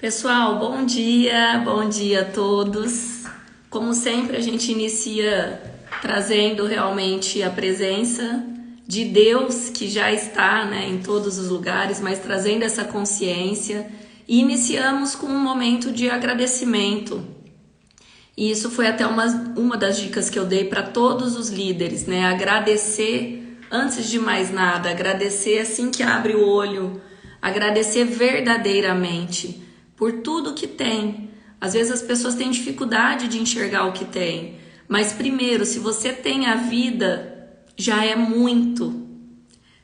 Pessoal, bom dia a todos. Como sempre, a gente inicia trazendo realmente a presença de Deus que já está, em todos os lugares, mas trazendo essa consciência. E iniciamos com um momento de agradecimento. E isso foi até uma das dicas que eu dei para todos os líderes, Agradecer antes de mais nada, agradecer assim que abre o olho, agradecer verdadeiramente por tudo que tem. Às vezes as pessoas têm dificuldade de enxergar o que tem, mas primeiro, se você tem a vida, já é muito.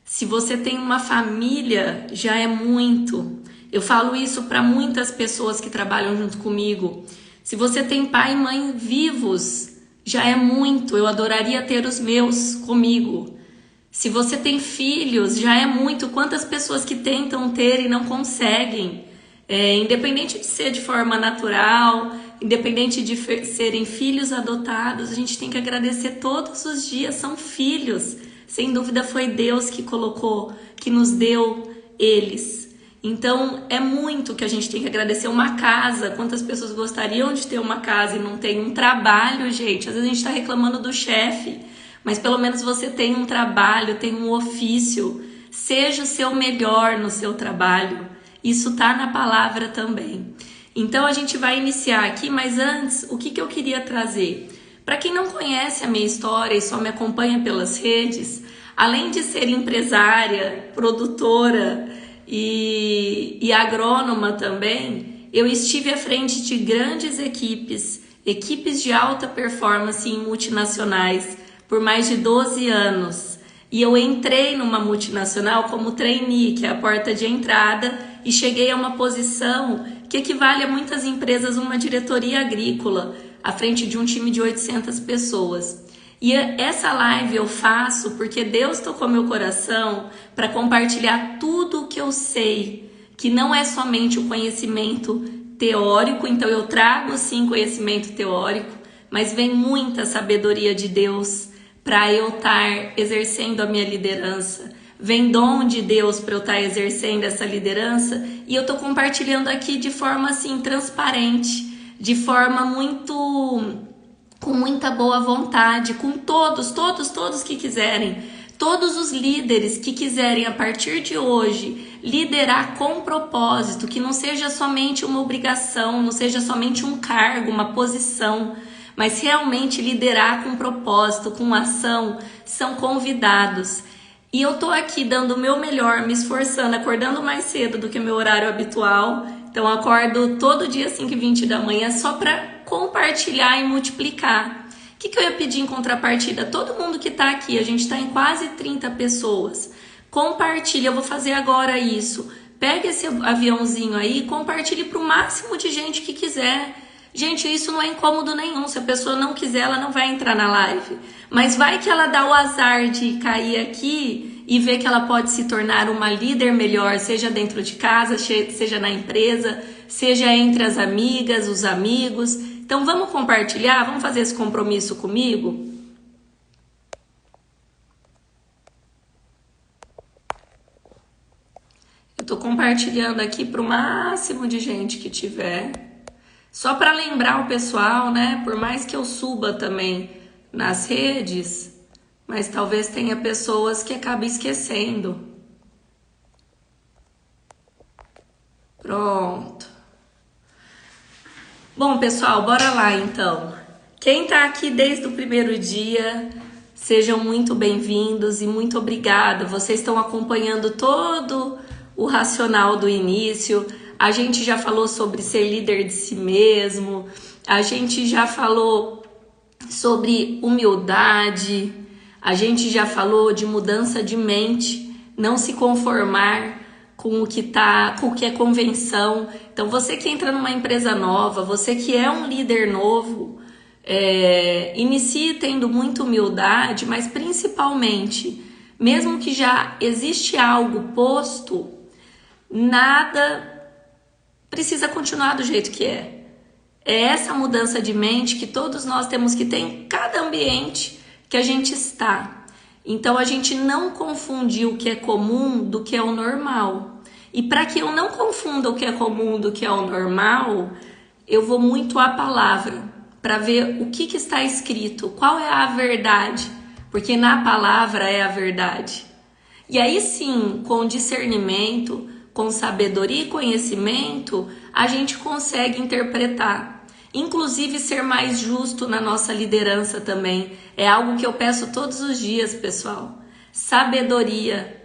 Se você tem uma família, já é muito. Eu falo isso para muitas pessoas que trabalham junto comigo. Se você tem pai e mãe vivos, já é muito. Eu adoraria ter os meus comigo. Se você tem filhos, já é muito. Quantas pessoas que tentam ter e não conseguem? Independente de ser de forma natural, independente de serem filhos adotados, a gente tem que agradecer todos os dias, são filhos. Sem dúvida foi Deus que colocou, que nos deu eles. Então é muito que a gente tem que agradecer. Uma casa, quantas pessoas gostariam de ter uma casa e não tem um trabalho, gente? Às vezes a gente está reclamando do chefe, mas pelo menos você tem um trabalho, tem um ofício. Seja o seu melhor no seu trabalho. Isso está na palavra também. Então a gente vai iniciar aqui, mas antes, o que eu queria trazer? Para quem não conhece a minha história e só me acompanha pelas redes, além de ser empresária, produtora e agrônoma também, eu estive à frente de grandes equipes de alta performance em multinacionais por mais de 12 anos. E eu entrei numa multinacional como trainee, que é a porta de entrada, e cheguei a uma posição que equivale a muitas empresas uma diretoria agrícola, à frente de um time de 800 pessoas. E essa live eu faço porque Deus tocou meu coração para compartilhar tudo o que eu sei, que não é somente o conhecimento teórico, então eu trago sim conhecimento teórico, mas vem muita sabedoria de Deus para eu estar exercendo a minha liderança. Vem dom de Deus para eu estar exercendo essa liderança e eu estou compartilhando aqui de forma assim transparente, de forma com muita boa vontade, com todos que quiserem, todos os líderes que quiserem a partir de hoje liderar com propósito, que não seja somente uma obrigação, não seja somente um cargo, uma posição, mas realmente liderar com propósito, com ação, são convidados. E eu tô aqui dando o meu melhor, me esforçando, acordando mais cedo do que o meu horário habitual. Então eu acordo todo dia às 5h20 da manhã só para compartilhar e multiplicar. O que eu ia pedir em contrapartida? Todo mundo que tá aqui, a gente tá em quase 30 pessoas. Compartilha, eu vou fazer agora isso. Pega esse aviãozinho aí e compartilhe para o máximo de gente que quiser. Gente, isso não é incômodo nenhum. Se a pessoa não quiser, ela não vai entrar na live. Mas vai que ela dá o azar de cair aqui e ver que ela pode se tornar uma líder melhor, seja dentro de casa, seja na empresa, seja entre as amigas, os amigos. Então vamos compartilhar, vamos fazer esse compromisso comigo? Eu tô compartilhando aqui para o máximo de gente que tiver. Só para lembrar o pessoal, por mais que eu suba também nas redes, mas talvez tenha pessoas que acabem esquecendo. Pronto. Bom, pessoal, bora lá então. Quem tá aqui desde o primeiro dia, sejam muito bem-vindos e muito obrigada. Vocês estão acompanhando todo o racional do início. A gente já falou sobre ser líder de si mesmo, a gente já falou sobre humildade, a gente já falou de mudança de mente, não se conformar com o que é convenção. Então você que entra numa empresa nova, você que é um líder novo, inicie tendo muita humildade, mas principalmente, mesmo que já existe algo posto, nada precisa continuar do jeito que é. É essa mudança de mente que todos nós temos que ter em cada ambiente que a gente está. Então a gente não confundir o que é comum do que é o normal. E para que eu não confunda o que é comum do que é o normal, eu vou muito à palavra para ver o que está escrito, qual é a verdade, porque na palavra é a verdade. E aí sim, com discernimento, com sabedoria e conhecimento, a gente consegue interpretar. Inclusive ser mais justo na nossa liderança também. É algo que eu peço todos os dias, pessoal. Sabedoria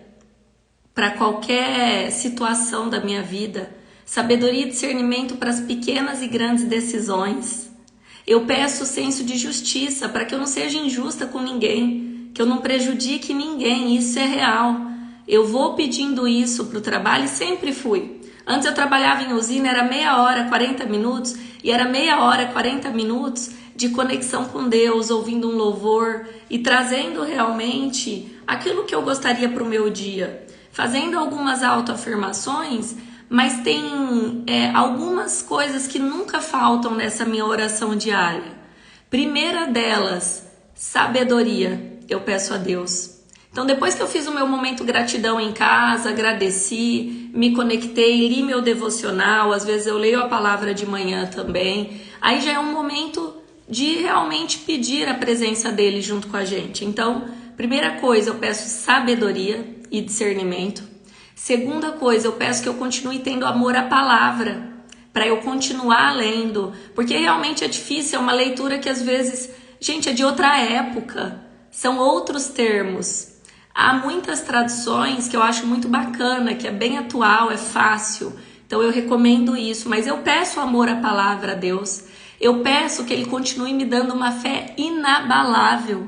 para qualquer situação da minha vida. Sabedoria e discernimento para as pequenas e grandes decisões. Eu peço senso de justiça para que eu não seja injusta com ninguém, que eu não prejudique ninguém, isso é real. Eu vou pedindo isso para o trabalho e sempre fui. Antes eu trabalhava em usina, era meia hora, 40 minutos, e era meia hora, 40 minutos de conexão com Deus, ouvindo um louvor e trazendo realmente aquilo que eu gostaria para o meu dia. Fazendo algumas autoafirmações, mas tem algumas coisas que nunca faltam nessa minha oração diária. Primeira delas, sabedoria, eu peço a Deus. Então depois que eu fiz o meu momento gratidão em casa, agradeci, me conectei, li meu devocional, às vezes eu leio a palavra de manhã também, aí já é um momento de realmente pedir a presença dele junto com a gente. Então, primeira coisa, eu peço sabedoria e discernimento. Segunda coisa, eu peço que eu continue tendo amor à palavra, para eu continuar lendo, porque realmente é difícil, é uma leitura que às vezes, gente, é de outra época, são outros termos. Há muitas traduções que eu acho muito bacana, que é bem atual, é fácil, então eu recomendo isso, mas eu peço amor à palavra a Deus, eu peço que Ele continue me dando uma fé inabalável.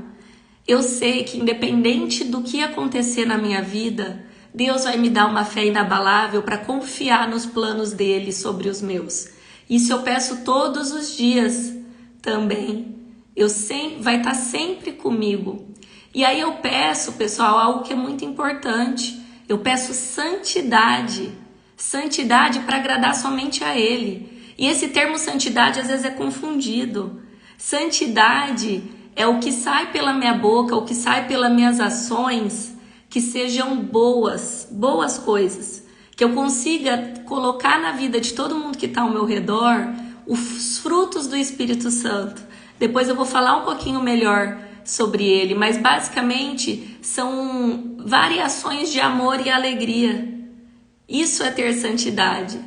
Eu sei que independente do que acontecer na minha vida, Deus vai me dar uma fé inabalável para confiar nos planos dele sobre os meus. Isso eu peço todos os dias também. Vai estar sempre comigo. E aí eu peço, pessoal, algo que é muito importante. Eu peço santidade. Santidade para agradar somente a Ele. E esse termo santidade às vezes é confundido. Santidade é o que sai pela minha boca, o que sai pelas minhas ações, que sejam boas coisas, que eu consiga colocar na vida de todo mundo que está ao meu redor os frutos do Espírito Santo. Depois eu vou falar um pouquinho melhor sobre ele, mas basicamente são variações de amor e alegria. Isso é ter santidade,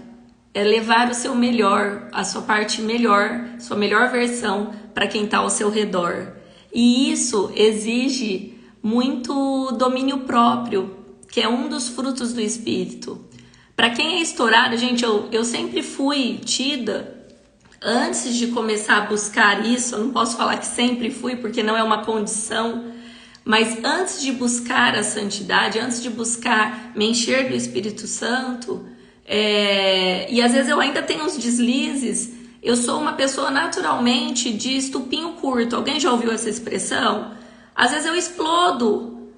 é levar o seu melhor, a sua parte melhor, sua melhor versão para quem está ao seu redor. E isso exige muito domínio próprio, que é um dos frutos do Espírito. Para quem é estourado, gente, eu sempre fui tida, antes de começar a buscar isso, eu não posso falar que sempre fui, porque não é uma condição, mas antes de buscar a santidade, antes de buscar me encher do Espírito Santo, e às vezes eu ainda tenho uns deslizes, eu sou uma pessoa naturalmente de estupinho curto. Alguém já ouviu essa expressão? Às vezes eu explodo.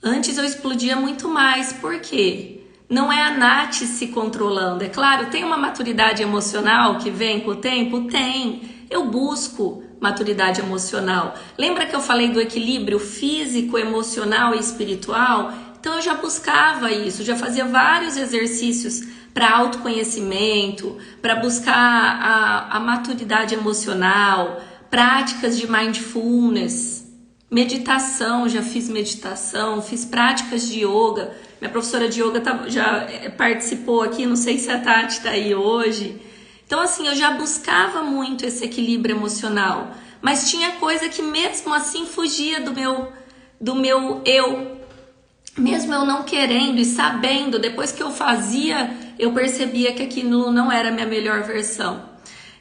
Antes eu explodia muito mais. Por quê? Não é a Nath se controlando. É claro, tem uma maturidade emocional que vem com o tempo? Tem. Eu busco maturidade emocional. Lembra que eu falei do equilíbrio físico, emocional e espiritual? Então eu já buscava isso, já fazia vários exercícios para autoconhecimento, para buscar a maturidade emocional, práticas de mindfulness, meditação, já fiz meditação, fiz práticas de yoga. Minha professora de yoga já participou aqui, não sei se a Tati está aí hoje. Então assim, eu já buscava muito esse equilíbrio emocional, mas tinha coisa que mesmo assim fugia do meu eu. Mesmo eu não querendo e sabendo, depois que eu fazia, eu percebia que aquilo não era a minha melhor versão.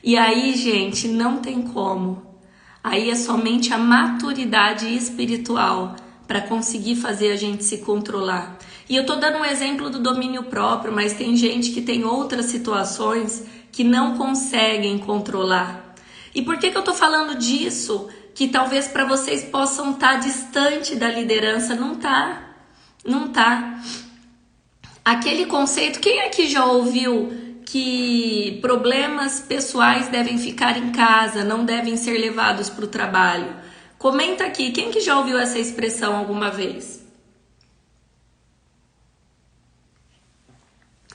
E aí, gente, não tem como. Aí é somente a maturidade espiritual para conseguir fazer a gente se controlar. E eu tô dando um exemplo do domínio próprio, mas tem gente que tem outras situações que não conseguem controlar. E por que eu tô falando disso? Que talvez para vocês possam estar distante da liderança. Não tá. Não tá. Aquele conceito, quem aqui já ouviu que problemas pessoais devem ficar em casa, não devem ser levados para o trabalho? Comenta aqui, quem que já ouviu essa expressão alguma vez?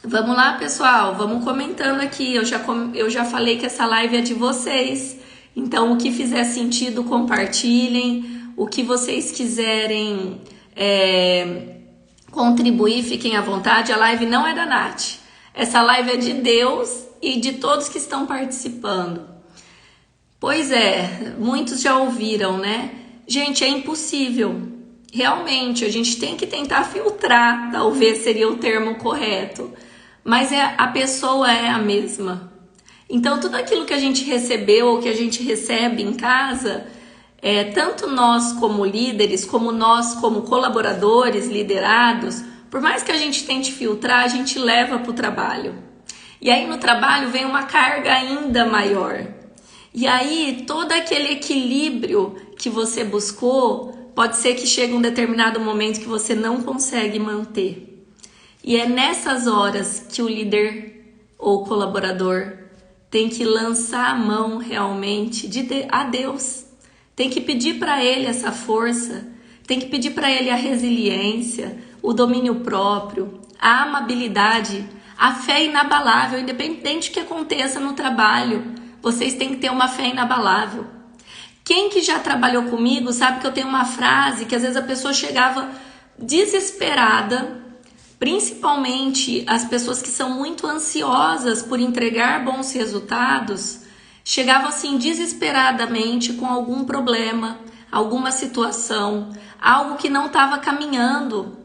Vamos lá, pessoal, vamos comentando aqui. Eu já falei que essa live é de vocês. Então, o que fizer sentido, compartilhem. O que vocês quiserem contribuir, fiquem à vontade. A live não é da Nath. Essa live é de Deus e de todos que estão participando. Pois é, muitos já ouviram, né? Gente, é impossível. Realmente, a gente tem que tentar filtrar, talvez seria o termo correto. Mas a pessoa é a mesma. Então, tudo aquilo que a gente recebeu ou que a gente recebe em casa, tanto nós como líderes, como nós como colaboradores, liderados, por mais que a gente tente filtrar, a gente leva para o trabalho. E aí no trabalho vem uma carga ainda maior. E aí todo aquele equilíbrio que você buscou, pode ser que chegue um determinado momento que você não consegue manter. E é nessas horas que o líder ou colaborador tem que lançar a mão realmente a Deus. Tem que pedir para Ele essa força, tem que pedir para Ele a resiliência, o domínio próprio, a amabilidade, a fé inabalável, independente do que aconteça no trabalho. Vocês têm que ter uma fé inabalável. Quem que já trabalhou comigo sabe que eu tenho uma frase que às vezes a pessoa chegava desesperada, principalmente as pessoas que são muito ansiosas por entregar bons resultados, chegavam assim desesperadamente com algum problema, alguma situação, algo que não estava caminhando,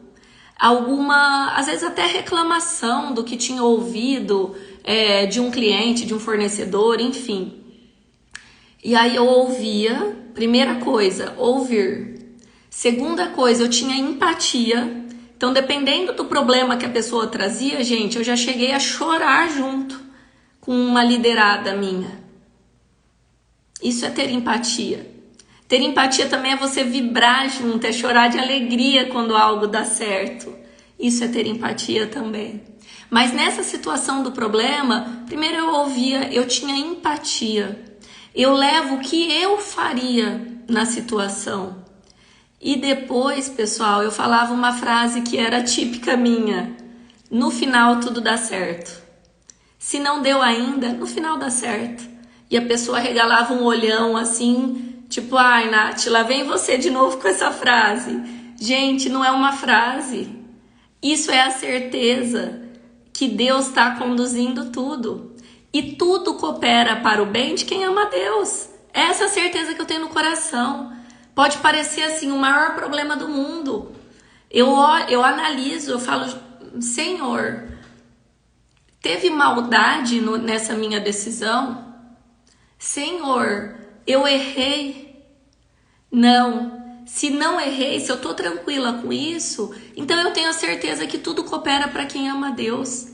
às vezes até reclamação do que tinha ouvido de um cliente, de um fornecedor, enfim. E aí eu ouvia, primeira coisa, ouvir. Segunda coisa, eu tinha empatia. Então, dependendo do problema que a pessoa trazia, gente, eu já cheguei a chorar junto com uma liderada minha. Isso é ter empatia. Ter empatia também é você vibrar junto, é chorar de alegria quando algo dá certo. Isso é ter empatia também. Mas nessa situação do problema, primeiro eu ouvia, eu tinha empatia. Eu levo o que eu faria na situação. E depois, pessoal, eu falava uma frase que era típica minha. No final tudo dá certo. Se não deu ainda, no final dá certo. E a pessoa regalava um olhão assim, tipo, ai, Nath, lá vem você de novo com essa frase. Gente, não é uma frase. Isso é a certeza que Deus está conduzindo tudo. E tudo coopera para o bem de quem ama a Deus. Essa é a certeza que eu tenho no coração. Pode parecer assim o maior problema do mundo. Eu analiso, eu falo, Senhor, teve maldade nessa minha decisão? Senhor, eu errei? Não. Se não errei, se eu tô tranquila com isso, então eu tenho a certeza que tudo coopera para quem ama a Deus.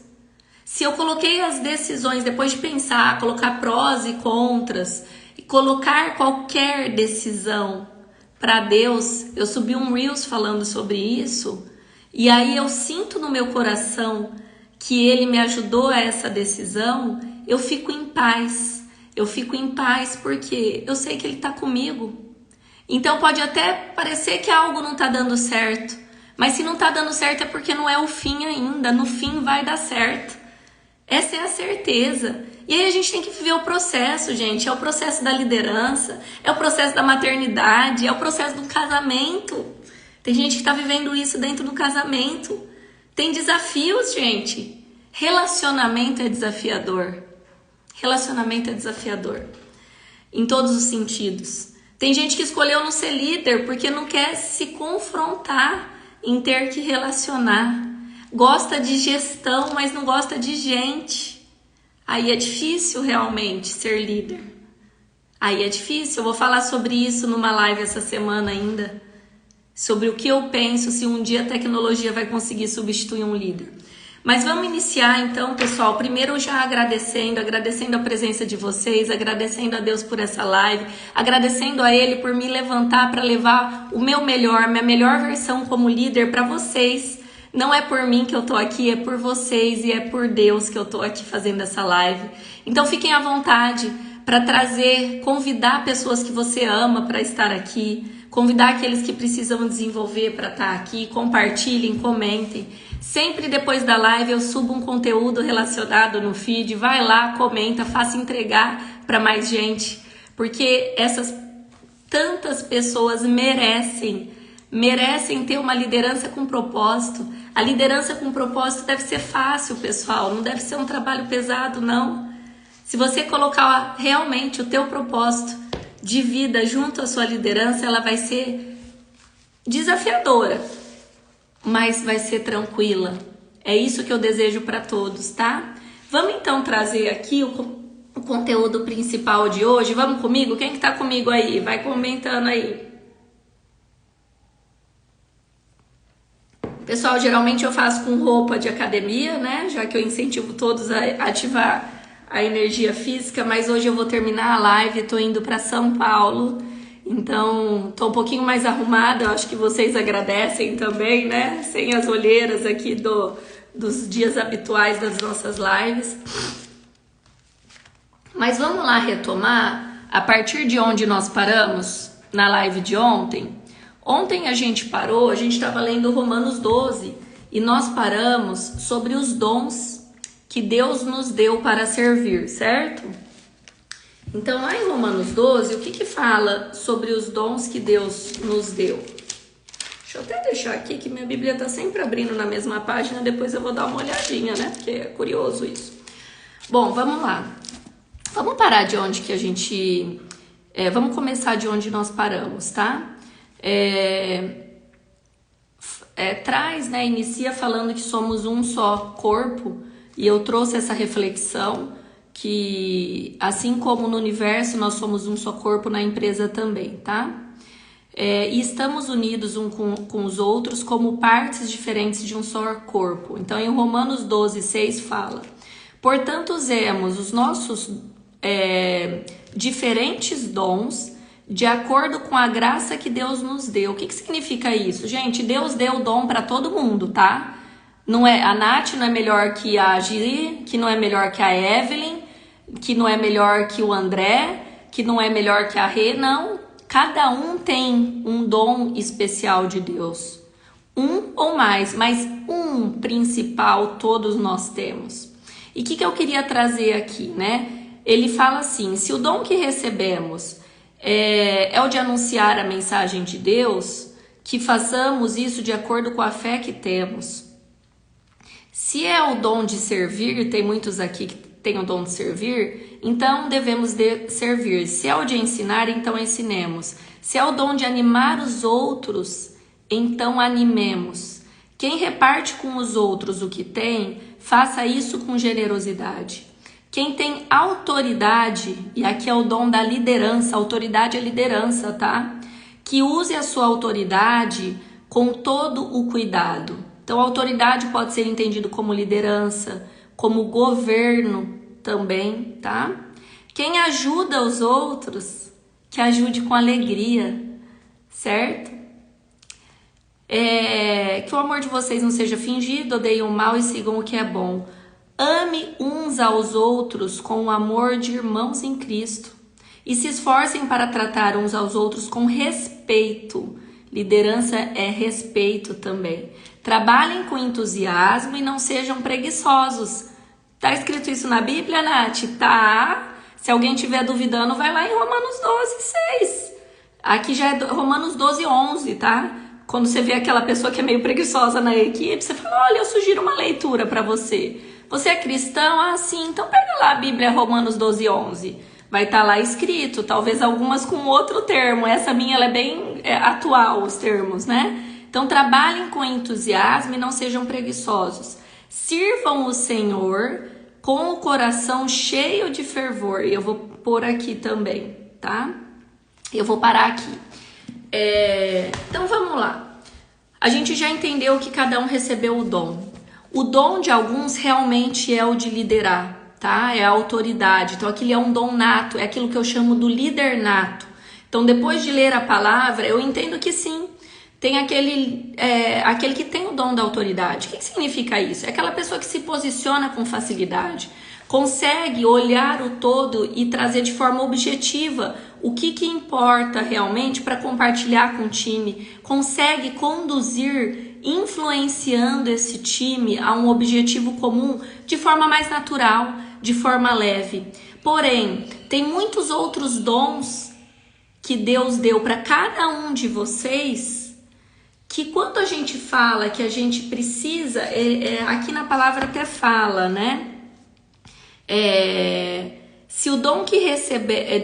Se eu coloquei as decisões, depois de pensar, colocar prós e contras, e colocar qualquer decisão para Deus, eu subi um Reels falando sobre isso, e aí eu sinto no meu coração que Ele me ajudou a essa decisão, eu fico em paz. Eu fico em paz porque eu sei que Ele está comigo. Então pode até parecer que algo não está dando certo, mas se não está dando certo é porque não é o fim ainda, no fim vai dar certo. Essa é a certeza. E aí a gente tem que viver o processo, gente. É o processo da liderança, é o processo da maternidade, é o processo do casamento. Tem gente que está vivendo isso dentro do casamento. Tem desafios, gente. Relacionamento é desafiador. Relacionamento é desafiador. Em todos os sentidos. Tem gente que escolheu não ser líder porque não quer se confrontar em ter que relacionar. Gosta de gestão, mas não gosta de gente. Aí é difícil realmente ser líder. Aí é difícil. Eu vou falar sobre isso numa live essa semana ainda. Sobre o que eu penso se um dia a tecnologia vai conseguir substituir um líder. Mas vamos iniciar então, pessoal, primeiro já agradecendo a presença de vocês, agradecendo a Deus por essa live, agradecendo a Ele por me levantar para levar o meu melhor, minha melhor versão como líder para vocês, Não é por mim que eu tô aqui, é por vocês e é por Deus que eu tô aqui fazendo essa live. Então fiquem à vontade para trazer, convidar pessoas que você ama para estar aqui, convidar aqueles que precisam desenvolver para estar aqui, compartilhem, comentem. Sempre depois da live eu subo um conteúdo relacionado no feed, vai lá, comenta, faça entregar para mais gente, porque essas tantas pessoas merecem ter uma liderança com propósito. A liderança com propósito deve ser fácil, pessoal, não deve ser um trabalho pesado, não. Se você colocar realmente o teu propósito de vida junto à sua liderança, ela vai ser desafiadora, mas vai ser tranquila. É isso que eu desejo para todos, tá? Vamos então trazer aqui o conteúdo principal de hoje. Vamos comigo? Quem que tá comigo aí? Vai comentando aí. Pessoal, geralmente eu faço com roupa de academia, né? Já que eu incentivo todos a ativar a energia física, mas hoje eu vou terminar a live, tô indo para São Paulo, então tô um pouquinho mais arrumada, eu acho que vocês agradecem também, né? Sem as olheiras aqui dos dias habituais das nossas lives. Mas vamos lá retomar a partir de onde nós paramos na live de ontem. Ontem a gente parou, a gente estava lendo Romanos 12 e nós paramos sobre os dons que Deus nos deu para servir, certo? Então lá em Romanos 12, o que fala sobre os dons que Deus nos deu? Deixa eu até deixar aqui que minha Bíblia está sempre abrindo na mesma página, depois eu vou dar uma olhadinha, né? Porque é curioso isso. Bom, vamos lá. Vamos parar de onde que a gente... vamos começar de onde nós paramos, tá? Traz, né? Inicia falando que somos um só corpo, e eu trouxe essa reflexão que, assim como no universo nós somos um só corpo, na empresa também, tá? E estamos unidos um com os outros como partes diferentes de um só corpo. Então, em Romanos 12, 6 fala: portanto, usemos os nossos diferentes dons de acordo com a graça que Deus nos deu. O que significa isso? Gente, Deus deu dom para todo mundo, tá? Não é, a Nath não é melhor que a Giri, que não é melhor que a Evelyn, que não é melhor que o André, que não é melhor que a Rê, não. Cada um tem um dom especial de Deus. Um ou mais, mas um principal todos nós temos. E o que eu queria trazer aqui, né? Ele fala assim: se o dom que recebemos é o de anunciar a mensagem de Deus, que façamos isso de acordo com a fé que temos. Se é o dom de servir, tem muitos aqui que têm o dom de servir, então devemos servir. Se é o de ensinar, então ensinemos. Se é o dom de animar os outros, então animemos. Quem reparte com os outros o que tem, faça isso com generosidade. Quem tem autoridade, e aqui é o dom da liderança, autoridade é liderança, tá? Que use a sua autoridade com todo o cuidado. Então, autoridade pode ser entendido como liderança, como governo também, tá? Quem ajuda os outros, que ajude com alegria, certo? Que o amor de vocês não seja fingido, odeiem o mal e sigam o que é bom. Ame uns aos outros com o amor de irmãos em Cristo e se esforcem para tratar uns aos outros com respeito. Liderança é respeito também. Trabalhem com entusiasmo e não sejam preguiçosos. Tá escrito isso na Bíblia, Nath? Tá. Se alguém estiver duvidando, vai lá em Romanos 12, 6. Aqui já é Romanos 12, 11, tá? Quando você vê aquela pessoa que é meio preguiçosa na equipe, você fala: olha, eu sugiro uma leitura para você. Você é cristão? Ah, sim. Então pega lá a Bíblia, Romanos 12, 11. Vai estar lá escrito, talvez algumas com outro termo. Essa minha, ela é bem atual, os termos, né? Então trabalhem com entusiasmo e não sejam preguiçosos. Sirvam o Senhor com o coração cheio de fervor. E eu vou pôr aqui também, tá? Eu vou parar aqui. Então vamos lá. A gente já entendeu que cada um recebeu o dom. O dom de alguns realmente é o de liderar, tá? É a autoridade. Então aquilo é um dom nato, é aquilo que eu chamo do líder nato. Então depois de ler a palavra, eu entendo que sim, Tem aquele que tem o dom da autoridade. O que significa isso? É aquela pessoa que se posiciona com facilidade, consegue olhar o todo e trazer de forma objetiva o que importa realmente para compartilhar com o time, consegue conduzir, influenciando esse time a um objetivo comum de forma mais natural, de forma leve. Porém, tem muitos outros dons que Deus deu para cada um de vocês, que quando a gente fala que a gente precisa, aqui na palavra até fala, né? Se o dom que receber,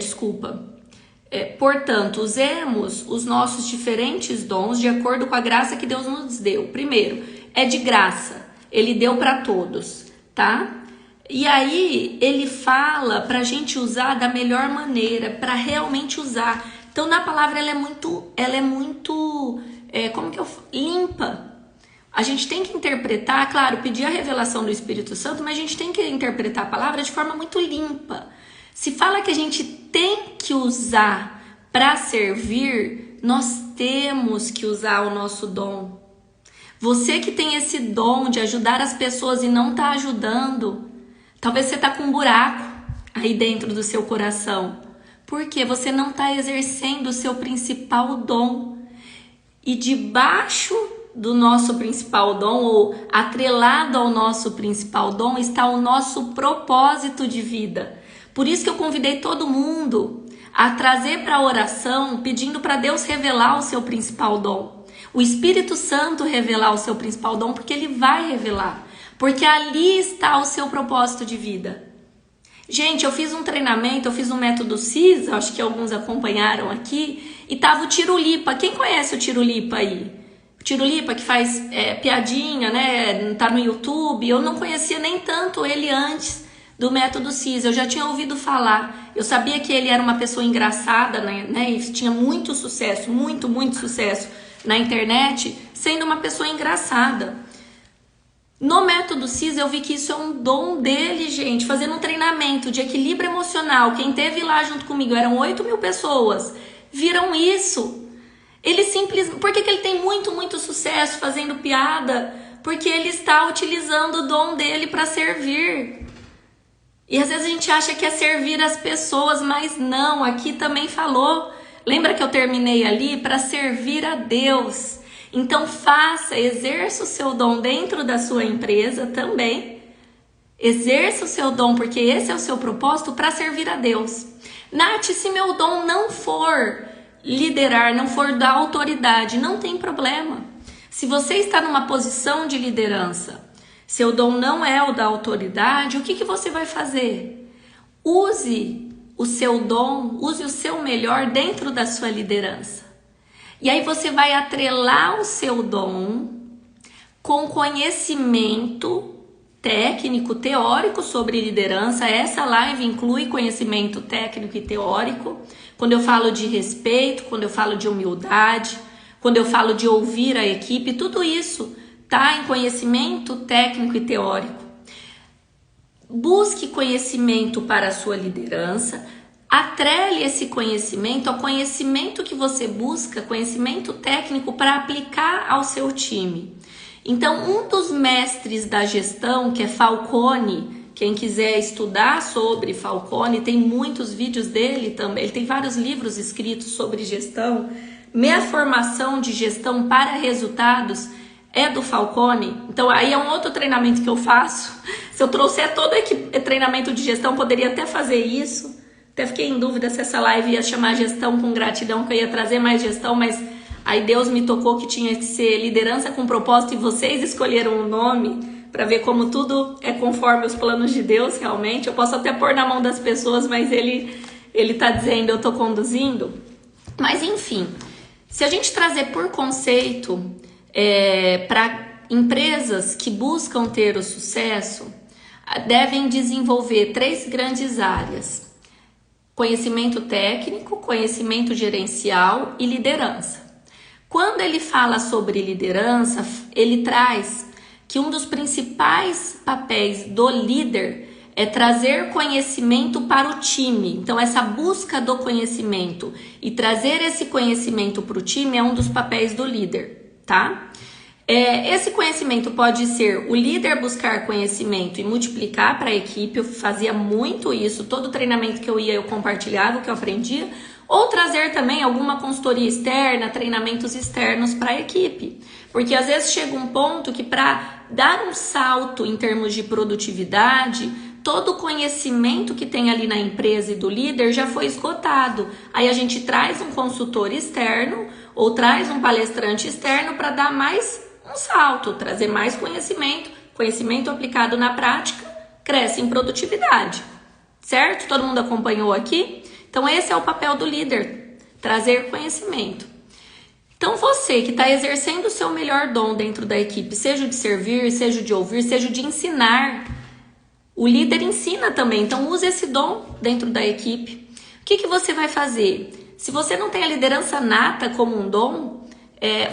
portanto, usemos os nossos diferentes dons de acordo com a graça que Deus nos deu. Primeiro, é de graça, Ele deu para todos, tá? E aí ele fala para a gente usar da melhor maneira, para realmente usar. Então na palavra ela é muito limpa. A gente tem que interpretar, claro, pedir a revelação do Espírito Santo, mas a gente tem que interpretar a palavra de forma muito limpa. Se fala que a gente tem que usar para servir, nós temos que usar o nosso dom. Você que tem esse dom de ajudar as pessoas e não está ajudando, talvez você está com um buraco aí dentro do seu coração, porque você não está exercendo o seu principal dom. E debaixo do nosso principal dom, ou atrelado ao nosso principal dom, está o nosso propósito de vida. Por isso que eu convidei todo mundo a trazer para a oração, pedindo para Deus revelar o seu principal dom. O Espírito Santo revelar o seu principal dom, porque Ele vai revelar. Porque ali está o seu propósito de vida. Gente, eu fiz um treinamento, eu fiz um método CISA, acho que alguns acompanharam aqui, e tava o Tirulipa. Quem conhece o Tirulipa aí? O Tirulipa que faz piadinha, né? Tá no YouTube. Eu não conhecia nem tanto ele antes do método CISA. Eu já tinha ouvido falar. Eu sabia que ele era uma pessoa engraçada, né? E tinha muito sucesso, muito sucesso na internet, sendo uma pessoa engraçada. No método CISA eu vi que isso é um dom dele, gente, fazendo um treinamento de equilíbrio emocional. Quem teve lá junto comigo, eram 8.000 pessoas, viram isso. Ele simplesmente, por que ele tem muito sucesso fazendo piada? Porque ele está utilizando o dom dele para servir. E às vezes a gente acha que é servir as pessoas, mas não, aqui também falou. Lembra que eu terminei ali? Para servir a Deus. Então exerça o seu dom dentro da sua empresa também. Exerça o seu dom, porque esse é o seu propósito, para servir a Deus. Nath, se meu dom não for liderar, não for dar autoridade, não tem problema. Se você está numa posição de liderança, seu dom não é o da autoridade, o que você vai fazer? Use o seu dom, use o seu melhor dentro da sua liderança. E aí você vai atrelar o seu dom com conhecimento técnico, teórico sobre liderança. Essa live inclui conhecimento técnico e teórico. Quando eu falo de respeito, quando eu falo de humildade, quando eu falo de ouvir a equipe, tudo isso está em conhecimento técnico e teórico. Busque conhecimento para a sua liderança. Atrele esse conhecimento ao conhecimento que você busca, conhecimento técnico para aplicar ao seu time. Então, um dos mestres da gestão, que é Falcone, quem quiser estudar sobre Falcone, tem muitos vídeos dele também, ele tem vários livros escritos sobre gestão. Minha formação de gestão para resultados é do Falcone. Então, aí é um outro treinamento que eu faço. Se eu trouxer todo treinamento de gestão, poderia até fazer isso. Até fiquei em dúvida se essa live ia chamar gestão com gratidão, que eu ia trazer mais gestão, mas aí Deus me tocou que tinha que ser liderança com propósito e vocês escolheram o nome para ver como tudo é conforme os planos de Deus realmente. Eu posso até pôr na mão das pessoas, mas ele tá dizendo, eu tô conduzindo. Mas enfim, se a gente trazer por conceito para empresas que buscam ter o sucesso, devem desenvolver 3 grandes áreas: conhecimento técnico, conhecimento gerencial e liderança. Quando ele fala sobre liderança, ele traz que um dos principais papéis do líder é trazer conhecimento para o time. Então, essa busca do conhecimento e trazer esse conhecimento para o time é um dos papéis do líder, tá? Esse conhecimento pode ser o líder buscar conhecimento e multiplicar para a equipe. Eu fazia muito isso, todo treinamento que eu ia eu compartilhava o que eu aprendia, ou trazer também alguma consultoria externa, treinamentos externos para a equipe. Porque às vezes chega um ponto que para dar um salto em termos de produtividade, todo o conhecimento que tem ali na empresa e do líder já foi esgotado. Aí a gente traz um consultor externo ou traz um palestrante externo para dar mais um salto, trazer mais conhecimento aplicado na prática, cresce em produtividade, certo? Todo mundo acompanhou aqui? Então esse é o papel do líder, trazer conhecimento. Então você que está exercendo o seu melhor dom dentro da equipe, seja o de servir, seja o de ouvir, seja o de ensinar, o líder ensina também, então use esse dom dentro da equipe. O que você vai fazer? Se você não tem a liderança nata como um dom,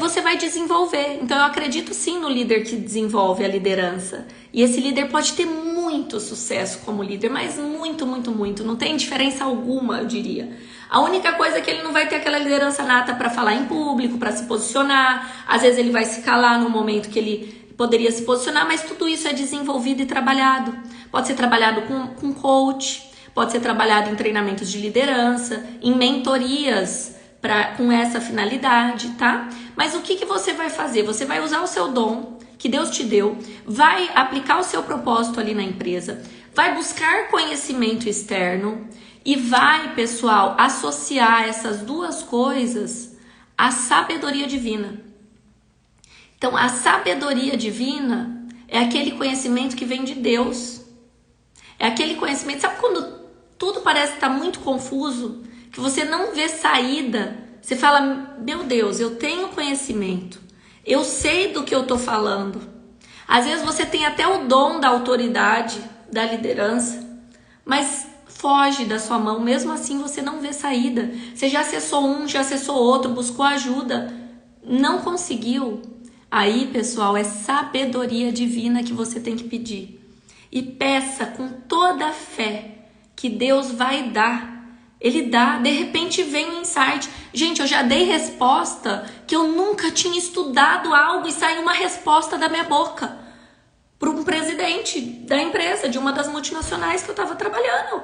você vai desenvolver. Então eu acredito sim no líder que desenvolve a liderança. E esse líder pode ter muito sucesso como líder, mas muito, muito, muito. Não tem diferença alguma, eu diria. A única coisa é que ele não vai ter aquela liderança nata para falar em público, para se posicionar. Às vezes ele vai se calar no momento que ele poderia se posicionar, mas tudo isso é desenvolvido e trabalhado. Pode ser trabalhado com coach, pode ser trabalhado em treinamentos de liderança, em mentorias com essa finalidade, tá? Mas o que você vai fazer? Você vai usar o seu dom que Deus te deu, vai aplicar o seu propósito ali na empresa, vai buscar conhecimento externo e vai, pessoal, associar essas duas coisas à sabedoria divina. Então, a sabedoria divina é aquele conhecimento que vem de Deus. É aquele conhecimento, sabe quando tudo parece estar muito confuso, que você não vê saída, você fala, meu Deus, eu tenho conhecimento, eu sei do que eu estou falando. Às vezes você tem até o dom da autoridade, da liderança, mas foge da sua mão, mesmo assim você não vê saída. Você já acessou um, já acessou outro, buscou ajuda, não conseguiu. Aí, pessoal, é sabedoria divina que você tem que pedir. E peça com toda a fé que Deus vai dar. Ele dá, de repente vem um insight. Gente, eu já dei resposta que eu nunca tinha estudado algo e saiu uma resposta da minha boca para um presidente da empresa, de uma das multinacionais que eu estava trabalhando. O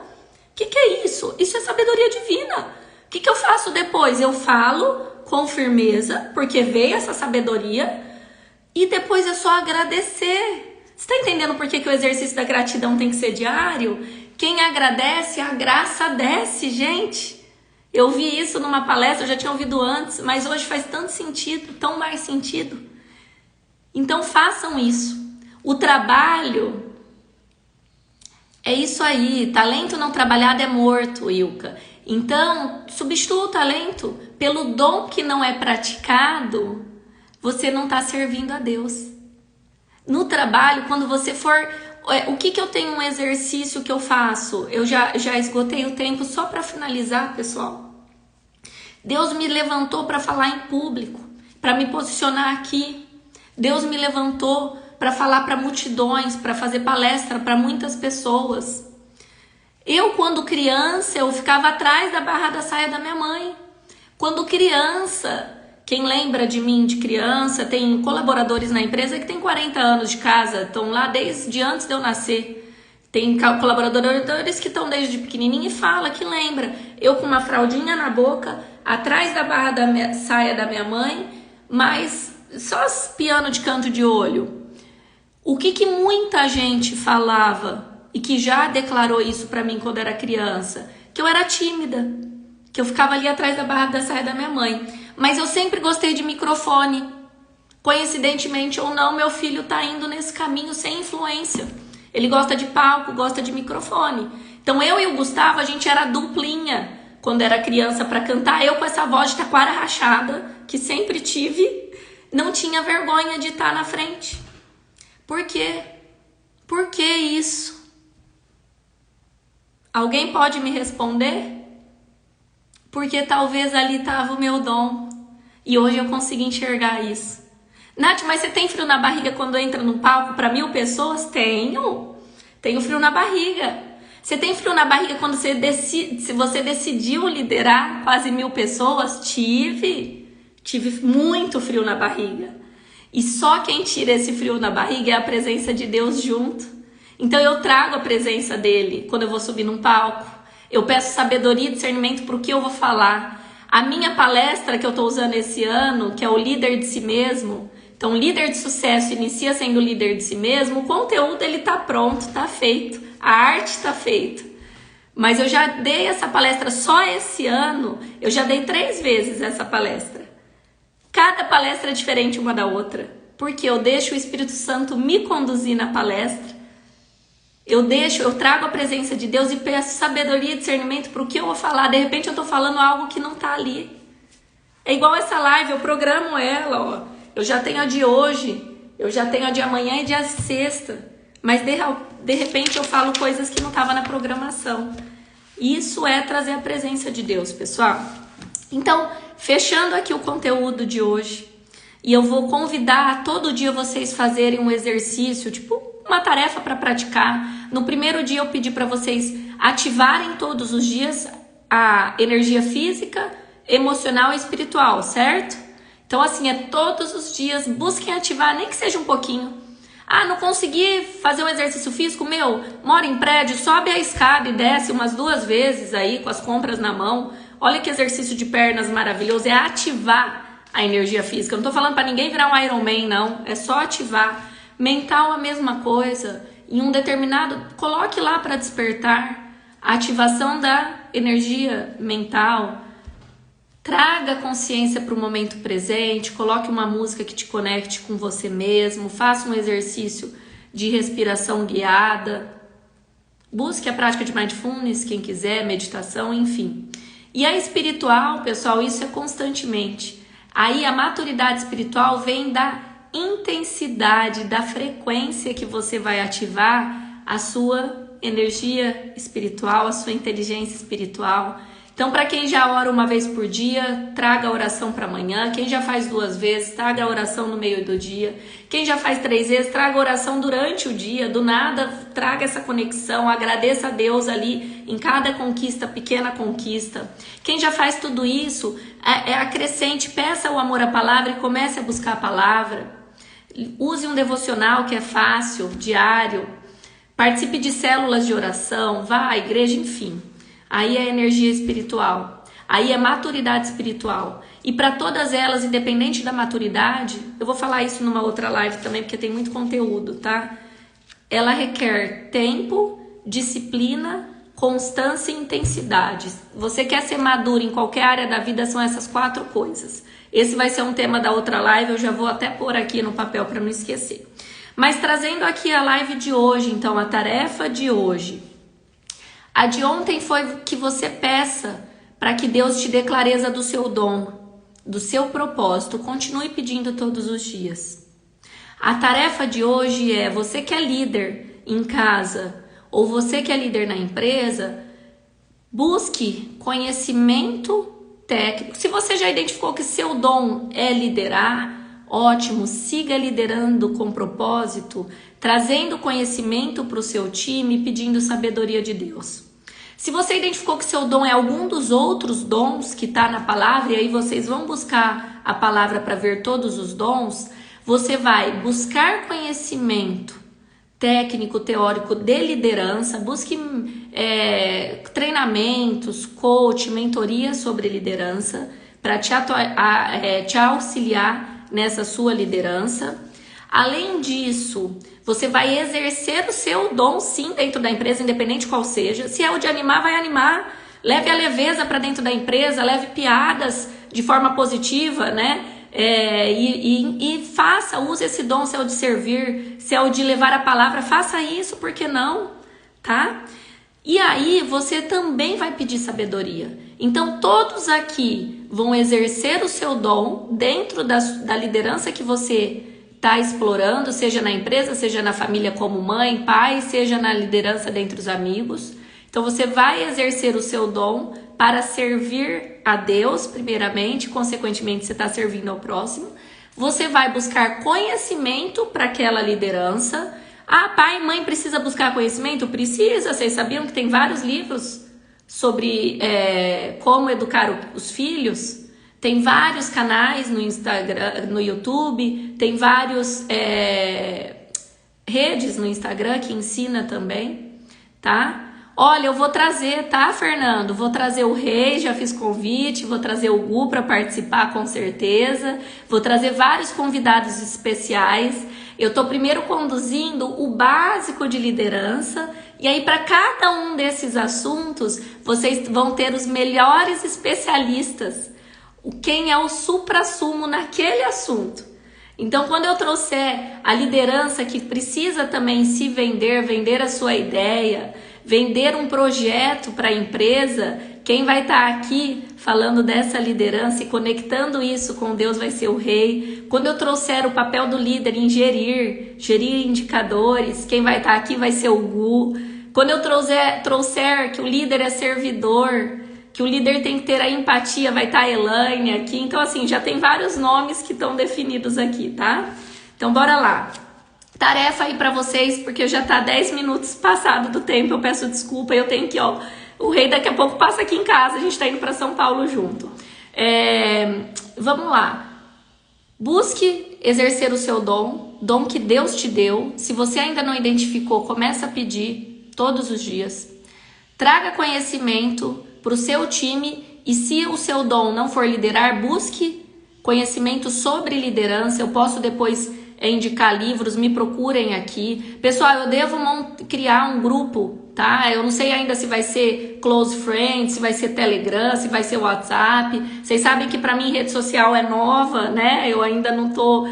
que é isso? Isso é sabedoria divina. O que eu faço depois? Eu falo com firmeza, porque veio essa sabedoria, e depois é só agradecer. Você está entendendo por que o exercício da gratidão tem que ser diário? Quem agradece, a graça desce, gente. Eu vi isso numa palestra, eu já tinha ouvido antes, mas hoje faz tanto sentido, tão mais sentido. Então façam isso. O trabalho é isso aí. Talento não trabalhado é morto, Ilka. Então, substitua o talento pelo dom que não é praticado. Você não está servindo a Deus. No trabalho, quando você for... O que eu tenho um exercício que eu faço? Eu já esgotei o tempo só para finalizar, pessoal. Deus me levantou para falar em público, para me posicionar aqui. Deus me levantou para falar para multidões, para fazer palestra para muitas pessoas. Eu, quando criança, eu ficava atrás da barra da saia da minha mãe. Quando criança... Quem lembra de mim de criança, tem colaboradores na empresa que tem 40 anos de casa, estão lá desde antes de eu nascer. Tem colaboradores que estão desde pequenininho e fala que lembra. Eu com uma fraldinha na boca, atrás da barra da saia da minha mãe, mas só piano de canto de olho. O que muita gente falava e que já declarou isso pra mim quando era criança? Que eu era tímida, que eu ficava ali atrás da barra da saia da minha mãe. Mas eu sempre gostei de microfone. Coincidentemente ou não, meu filho tá indo nesse caminho sem influência. Ele gosta de palco, gosta de microfone. Então eu e o Gustavo, a gente era duplinha quando era criança para cantar. Eu com essa voz de taquara rachada, que sempre tive, não tinha vergonha de estar na frente. Por quê? Por que isso? Alguém pode me responder? Porque talvez ali estava o meu dom. E hoje eu consegui enxergar isso. Nath, mas você tem frio na barriga quando entra no palco para 1000 pessoas? Tenho. Tenho frio na barriga. Você tem frio na barriga quando se você decidiu liderar quase 1000 pessoas? Tive muito frio na barriga. E só quem tira esse frio na barriga é a presença de Deus junto. Então eu trago a presença dele quando eu vou subir num palco. Eu peço sabedoria e discernimento para o que eu vou falar. A minha palestra que eu estou usando esse ano, que é o líder de si mesmo. Então, líder de sucesso inicia sendo líder de si mesmo. O conteúdo ele tá pronto, tá feito. A arte tá feita. Mas eu já dei essa palestra só esse ano. Eu já dei 3 vezes essa palestra. Cada palestra é diferente uma da outra. Porque eu deixo o Espírito Santo me conduzir na palestra. Eu trago a presença de Deus e peço sabedoria e discernimento para o que eu vou falar. De repente eu tô falando algo que não tá ali. É igual essa live, eu programo ela, ó. Eu já tenho a de hoje, eu já tenho a de amanhã e de sexta. Mas de repente eu falo coisas que não estavam na programação. Isso é trazer a presença de Deus, pessoal. Então, fechando aqui o conteúdo de hoje. E eu vou convidar todo dia vocês fazerem um exercício, tipo uma tarefa para praticar. No primeiro dia eu pedi para vocês ativarem todos os dias a energia física, emocional e espiritual, certo? Então assim, é todos os dias, busquem ativar, nem que seja um pouquinho. Ah, não consegui fazer um exercício físico? Mora em prédio, sobe a escada e desce umas 2 vezes aí com as compras na mão. Olha que exercício de pernas maravilhoso, é ativar a energia física. Eu não tô falando para ninguém virar um Iron Man, não, é só ativar. Mental a mesma coisa, em um determinado, coloque lá para despertar a ativação da energia mental. Traga consciência para o momento presente, coloque uma música que te conecte com você mesmo, faça um exercício de respiração guiada, busque a prática de mindfulness, quem quiser, meditação, enfim. E a espiritual, pessoal, isso é constantemente. Aí a maturidade espiritual vem da intensidade, da frequência que você vai ativar a sua energia espiritual, a sua inteligência espiritual. Então, para quem já ora uma vez por dia, traga a oração para amanhã. Quem já faz 2 vezes, traga a oração no meio do dia. Quem já faz 3 vezes, traga a oração durante o dia. Do nada, traga essa conexão. Agradeça a Deus ali em cada conquista, pequena conquista. Quem já faz tudo isso, acrescente, peça o amor à palavra e comece a buscar a palavra. Use um devocional que é fácil, diário. Participe de células de oração, vá à igreja, enfim. Aí é energia espiritual, aí é maturidade espiritual. E para todas elas, independente da maturidade, eu vou falar isso numa outra live também, porque tem muito conteúdo, tá? Ela requer tempo, disciplina, constância e intensidade. Você quer ser maduro em qualquer área da vida, são essas 4 coisas. Esse vai ser um tema da outra live, eu já vou até pôr aqui no papel para não esquecer. Mas trazendo aqui a live de hoje, então, a tarefa de hoje. A de ontem foi que você peça para que Deus te dê clareza do seu dom, do seu propósito. Continue pedindo todos os dias. A tarefa de hoje é, você que é líder em casa ou você que é líder na empresa, busque conhecimento técnico. Se você já identificou que seu dom é liderar, ótimo, siga liderando com propósito, trazendo conhecimento para o seu time, pedindo sabedoria de Deus. Se você identificou que seu dom é algum dos outros dons que está na palavra, e aí vocês vão buscar a palavra para ver todos os dons, você vai buscar conhecimento técnico, teórico de liderança, busque treinamentos, coach, mentoria sobre liderança, para te auxiliar nessa sua liderança. Além disso, você vai exercer o seu dom sim dentro da empresa, independente qual seja. Se é o de animar, vai animar. Leve a leveza para dentro da empresa, leve piadas de forma positiva, né? E faça, use esse dom, se é o de servir, se é o de levar a palavra, faça isso, por que não? Tá? E aí você também vai pedir sabedoria. Então todos aqui vão exercer o seu dom dentro da liderança que você está explorando, seja na empresa, seja na família como mãe, pai, seja na liderança dentre os amigos. Então você vai exercer o seu dom para servir a Deus primeiramente, consequentemente você está servindo ao próximo. Você vai buscar conhecimento para aquela liderança. Ah, pai e mãe precisa buscar conhecimento? Precisa. Vocês sabiam que tem vários livros sobre como educar os filhos? Tem vários canais no Instagram, no YouTube, tem vários redes no Instagram que ensina também, tá? Olha, eu vou trazer, tá, Fernando? Vou trazer o Rei, já fiz convite, vou trazer o Gu para participar com certeza, vou trazer vários convidados especiais. Eu tô primeiro conduzindo o básico de liderança e aí para cada um desses assuntos vocês vão ter os melhores especialistas, quem é o suprassumo naquele assunto. Então, quando eu trouxer a liderança que precisa também se vender a sua ideia, vender um projeto para a empresa, quem vai estar aqui falando dessa liderança e conectando isso com Deus vai ser o Rei. Quando eu trouxer o papel do líder em gerir indicadores, quem vai estar aqui vai ser o Gu. Quando eu trouxer que o líder é servidor, que o líder tem que ter a empatia, vai estar a Elaine aqui. Então, assim, já tem vários nomes que estão definidos aqui, tá? Então, bora lá. Tarefa aí pra vocês, porque já tá 10 minutos passado do tempo, eu peço desculpa, eu tenho que, ó, o Rei daqui a pouco passa aqui em casa, a gente tá indo pra São Paulo junto. Vamos lá. Busque exercer o seu dom que Deus te deu. Se você ainda não identificou, começa a pedir todos os dias. Traga conhecimento pro seu time e se o seu dom não for liderar, busque conhecimento sobre liderança. Eu posso depois indicar livros, me procurem aqui. Pessoal, eu devo criar um grupo, tá? Eu não sei ainda se vai ser Close Friends, se vai ser Telegram, se vai ser WhatsApp. Vocês sabem que para mim rede social é nova, né? Eu ainda não tô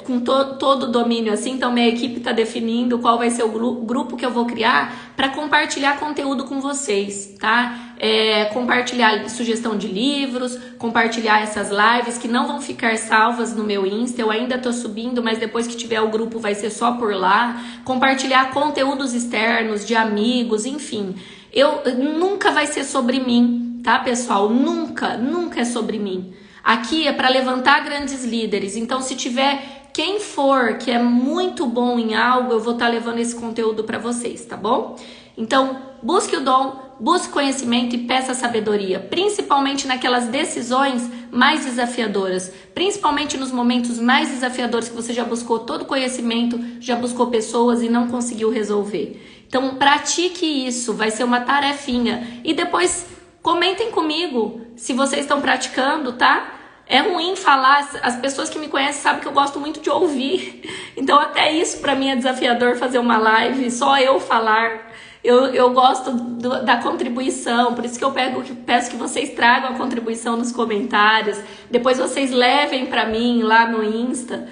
com todo o domínio assim, então minha equipe tá definindo qual vai ser o grupo que eu vou criar para compartilhar conteúdo com vocês, tá? Compartilhar sugestão de livros, compartilhar essas lives que não vão ficar salvas no meu Insta, eu ainda tô subindo, mas depois que tiver o grupo vai ser só por lá. Compartilhar conteúdos externos de amigos, enfim. Nunca vai ser sobre mim, tá, pessoal? Nunca é sobre mim. Aqui é para levantar grandes líderes, então se tiver quem for que é muito bom em algo, eu vou estar levando esse conteúdo para vocês, tá bom? Então, busque o dom, busque conhecimento e peça sabedoria, principalmente naquelas decisões mais desafiadoras, principalmente nos momentos mais desafiadores que você já buscou todo conhecimento, já buscou pessoas e não conseguiu resolver. Então, pratique isso, vai ser uma tarefinha. E depois, comentem comigo se vocês estão praticando, tá? É ruim falar, as pessoas que me conhecem sabem que eu gosto muito de ouvir. Então, até isso para mim é desafiador fazer uma live, só eu falar. Eu gosto da contribuição, por isso que eu peço que vocês tragam a contribuição nos comentários. Depois vocês levem para mim lá no Insta,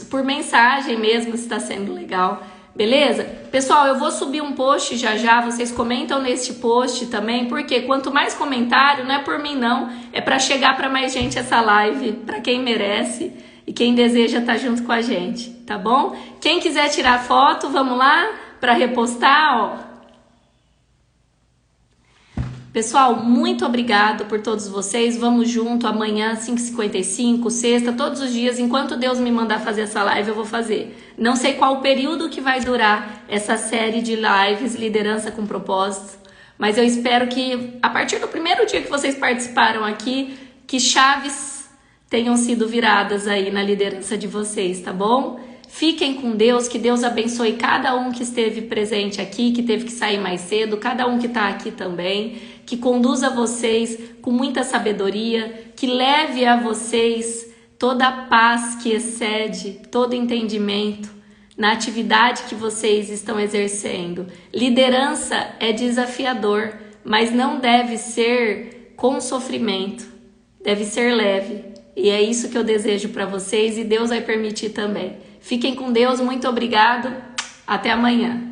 por mensagem mesmo, se está sendo legal. Beleza? Pessoal, eu vou subir um post já, vocês comentam neste post também, porque quanto mais comentário, não é por mim não, é para chegar para mais gente essa live, para quem merece e quem deseja estar junto com a gente, tá bom? Quem quiser tirar foto, vamos lá para repostar, ó. Pessoal, muito obrigado por todos vocês. Vamos junto amanhã, 5h55, sexta, todos os dias. Enquanto Deus me mandar fazer essa live, eu vou fazer. Não sei qual o período que vai durar essa série de lives, Liderança com Propósito. Mas eu espero que, a partir do primeiro dia que vocês participaram aqui, que chaves tenham sido viradas aí na liderança de vocês, tá bom? Fiquem com Deus, que Deus abençoe cada um que esteve presente aqui, que teve que sair mais cedo, cada um que está aqui também, que conduza vocês com muita sabedoria, que leve a vocês toda a paz que excede todo entendimento na atividade que vocês estão exercendo. Liderança é desafiador, mas não deve ser com sofrimento, deve ser leve. E é isso que eu desejo para vocês e Deus vai permitir também. Fiquem com Deus, muito obrigado, até amanhã.